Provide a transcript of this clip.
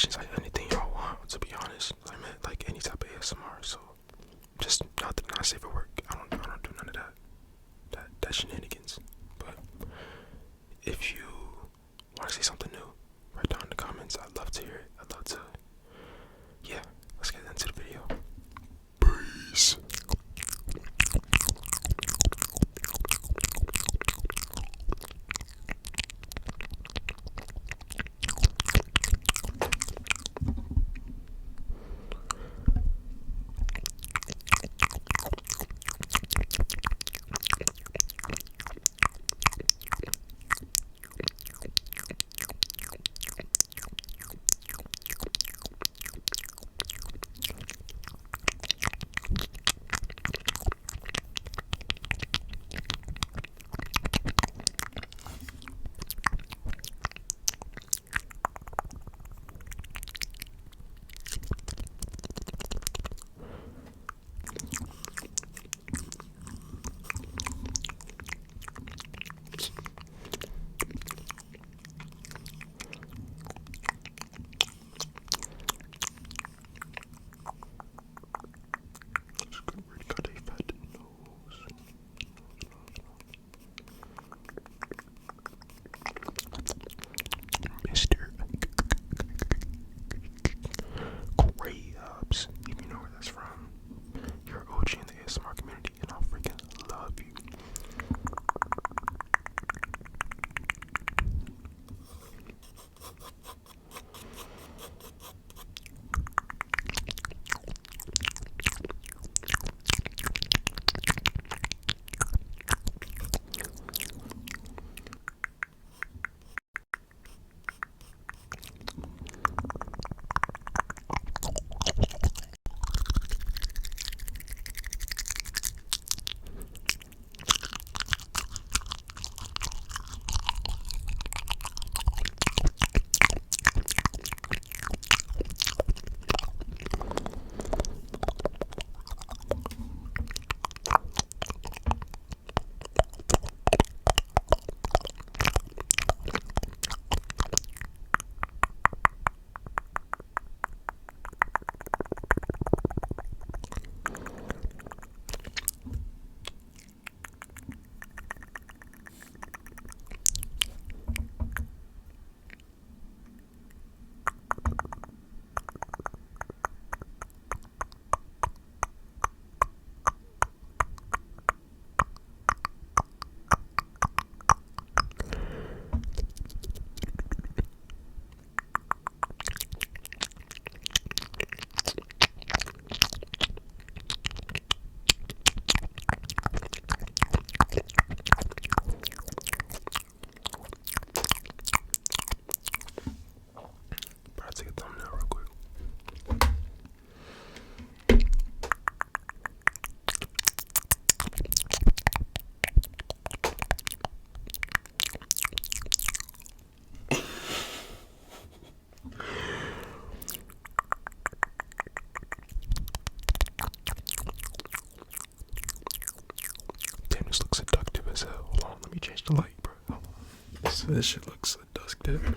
recommendations, like anything y'all want. To be honest, I meant like any type of ASMR. So just not safe at work. I don't do none of that shenanigans. But if you want to see something new, write down in the comments. I'd love to hear it. I'd love to. Yeah, let's get into the video. Peace. If you know where that's from, you're an OG in the ASMR community, and I'll freaking love you. Take a thumbnail real quick. Damn, this looks seductive as hell. Hold on, let me change the light, bro. Hold on. This shit looks seductive.